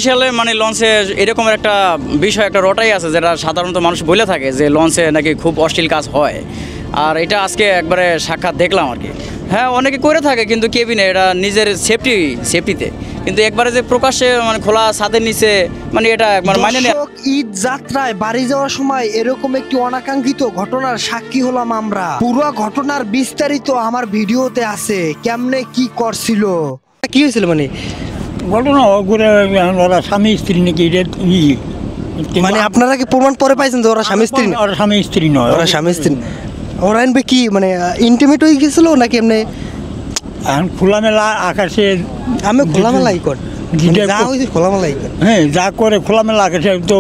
কমার্শিয়ালে মানে লঞ্চে এরকম একটা বিষয় একটা রটাই আছে যেটা সাধারণত মানুষ বলে থাকে যে লঞ্চে নাকি খুব অশ্লীল কাজ হয়। আর এটা আজকে একবারে সাক্ষাৎ দেখলাম আর কি। হ্যাঁ, অনেকে করে থাকে কিন্তু কেবিনে এটা নিজের সেফটিতে, কিন্তু একবারে যে প্রকাশ্যে মানে খোলা ছাদের নিচে মানে এটা একবার মানে দর্শক, ঈদ যাত্রায় বাড়ি যাওয়ার সময় এরকম একটি অনাকাঙ্ক্ষিত ঘটনার সাক্ষী হলাম আমরা। পুরো ঘটনার বিস্তারিত আমার ভিডিওতে আছে, কেমনে কি করছিল, কি হয়েছিল মানে ঘটনা ঘুরে ওরা স্বামী স্ত্রী নাকি মানে আপনারা কি প্রমাণ পরে পাইছেন যে ওরা স্বামী স্ত্রী না? ওরা স্বামী স্ত্রী নয়, ওরা স্বামী স্ত্রী। ওরা আনবে কি মানে ইন্টিমেট হয়ে গেছিল নাকি এমনি এখন খোলামেলা আকাশে আমি খোলামেলাই কর যেটা যা হয়েছে খোলামেলাই কর? হ্যাঁ, যা করে খোলামেলা আকাশে তো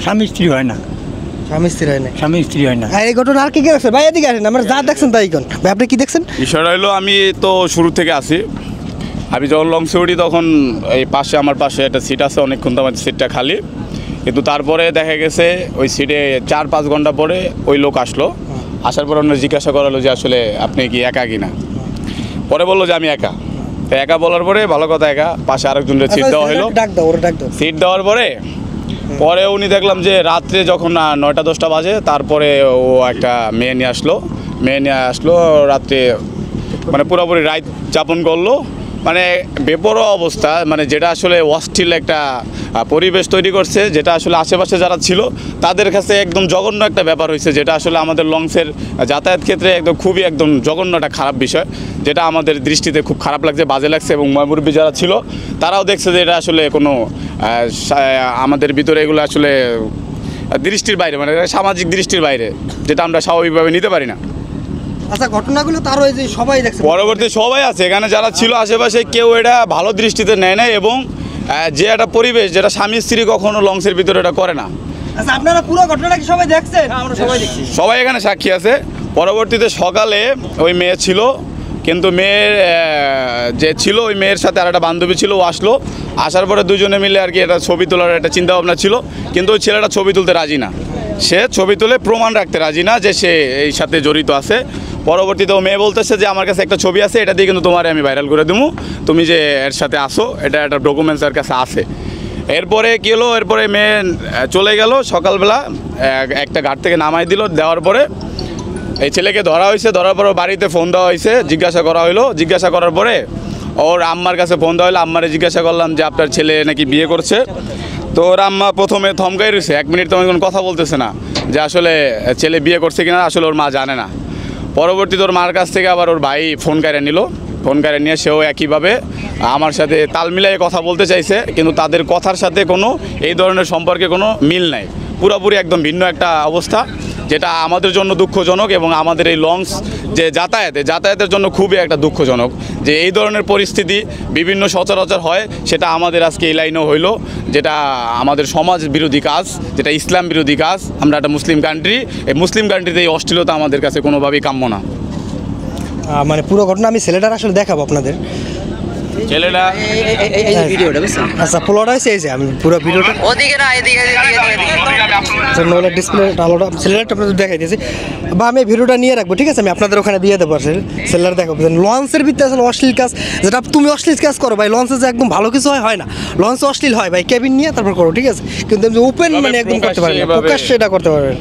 স্বামী স্ত্রী হয় না, স্বামী স্ত্রী হয় না। স্বামী স্ত্রী হয় না। আর এই ঘটনা আর কি কি দেখছেন ভাই? এদিকে আসেন, আমরা যা দেখছেন তাই কোন ভাই, আপনি কি দেখছেন? বিষয়টা হলো আমি তো শুরু থেকে আসি। আমি যখন লঞ্চে উঠি তখন এই পাশে আমার পাশে একটা সিট আছে, অনেকক্ষণ তো আমার সিটটা খালি, কিন্তু তারপরে দেখা গেছে ওই সিটে 4-5 ঘন্টা পরে ওই লোক আসলো। আসার পর আমরা জিজ্ঞাসা করালো যে আসলে আপনি কি একা কিনা। পরে বললো যে আমি একা। তো একা বলার পরে ভালো কথা, একা পাশে আরেকজনের সিট দেওয়া হলো। ডাক দাও, ওরা ডাক দাও। সিট দেওয়ার পরে উনি দেখলাম যে রাত্রে যখন 9টা-10টা বাজে তারপরে ও একটা মেয়ে নিয়ে আসলো রাত্রে, মানে পুরোপুরি রাত যাপন করলো, মানে বেপরোয়া অবস্থা, মানে যেটা আসলে অশ্লীল একটা পরিবেশ তৈরি করছে, যেটা আসলে আশেপাশে যারা ছিল তাদের কাছে একদম জঘন্য একটা ব্যাপার হয়েছে, যেটা আসলে আমাদের লঞ্চের যাতায়াত ক্ষেত্রে একদম খুবই একদম জঘন্য একটা খারাপ বিষয়, যেটা আমাদের দৃষ্টিতে খুব খারাপ লাগছে, বাজে লাগছে। এবং মুরব্বি যারা ছিল তারাও দেখছে যে এটা আসলে কোনো আমাদের ভিতরে এগুলো আসলে দৃষ্টির বাইরে, মানে সামাজিক দৃষ্টির বাইরে, যেটা আমরা স্বাভাবিকভাবে নিতে পারি না। আচ্ছা, ঘটনাগুলো তার ওই যে সবাই দেখছে, পরবর্তী সবাই আছে এখানে যারা ছিল আশেপাশে, কেউ এটা ভালো দৃষ্টিতে নেয় না। এবং যে একটা পরিবেশ যেটা স্বামী স্ত্রী কখনো লঞ্চের ভিতরে এটা করে না। আচ্ছা, আপনারা পুরো ঘটনাটা কি সবাই দেখছেন? আমরা সবাই দেখছি, সবাই এখানে সাক্ষী আছে। পরবর্তীতে সকালে ওই মেয়ে ছিল, কিন্তু মেয়ের যে ছিল ওই মেয়ের সাথে আর একটা বান্ধবী ছিল, ও আসলো। আসার পরে দুজনে মিলে আর কি একটা ছবি তোলার একটা চিন্তাভাবনা ছিল, কিন্তু ওই ছেলেটা ছবি তুলতে রাজি না। সে ছবি তুলে প্রমাণ রাখতে রাজি না যে সে এই সাথে জড়িত আছে। পরবর্তীতে ও মেয়ে বলতেছে যে আমার কাছে একটা ছবি আছে, এটা দিয়ে কিন্তু তোমার আমি ভাইরাল করে দেবো, তুমি যে এর সাথে আসো, এটা একটা ডকুমেন্টস এর কাছে আছে। এরপরে কী হলো, এরপরে মেয়ে চলে গেল। সকালবেলা একটা ঘাট থেকে নামাই দিল, দেওয়ার পরে এই ছেলেকে ধরা হয়েছে। ধরার পর বাড়িতে ফোন দেওয়া হয়েছে, জিজ্ঞাসা করা হলো। জিজ্ঞাসা করার পরে ওর আম্মার কাছে ফোন দেওয়া হলো। আম্মারে জিজ্ঞাসা করলাম যে আপনার ছেলে নাকি বিয়ে করছে। তো ওর আম্মা প্রথমে থমকাই রয়েছে, 1 মিনিট তেমন কোনো কথা বলতেছে না যে আসলে ছেলে বিয়ে করছে কিনা, আসলে ওর মা জানে না। পরবর্তীতে ওর মার কাছ থেকে আবার ওর ভাই ফোন কেড়ে নিল। ফোন কেড়ে নিয়ে সেও একইভাবে আমার সাথে তাল মিলিয়ে কথা বলতে চাইছে, কিন্তু তাদের কথার সাথে কোনো এই ধরনের সম্পর্কে কোনো মিল নাই, পুরোপুরি একদম ভিন্ন একটা অবস্থা, যেটা আমাদের জন্য দুঃখজনক। এবং আমাদের এই লঞ্চ যে যাতায়াতের জন্য খুবই একটা দুঃখজনক যে এই ধরনের পরিস্থিতি বিভিন্ন সচরাচর হয়। সেটা আমাদের আজকে এই লাইনেও হইলো, যেটা আমাদের সমাজ বিরোধী কাজ, যেটা ইসলাম বিরোধী কাজ। আমরা একটা মুসলিম কান্ট্রি, এই মুসলিম কান্ট্রিতে এই অশ্লীলতা আমাদের কাছে কোনোভাবেই কাম্য না। মানে পুরো ঘটনা আমি ছেলেটার আসলে দেখাবো আপনাদের। ছেলেটা এই ভিডিওটা বুঝছেন? আচ্ছা, পুরোটা হয়েছে এই যে আমি পুরো ভিডিওটা ওদিকে না, এদিকে নইলে ডিসপ্লে আলোটা ছেলেটা আপনাদের দেখাই দিয়েছি, বা আমি ভিডিওটা নিয়ে রাখবো, ঠিক আছে? আমি আপনাদের ওখানে দিয়ে দেবো ছেলেটা দেখাবো। লঞ্চের ভিতরে আসলে অশ্লীল কাজ, যেটা তুমি অশ্লীল কাজ করো ভাই, লঞ্চে যে একদম ভালো কিছু হয় না, লঞ্চে অশ্লীল হয় ভাই, কেবিন নিয়ে তারপর করো, ঠিক আছে? কিন্তু ওপেন মানে একদম করতে পারবে না, প্রকাশ্যে এটা করতে পারবে।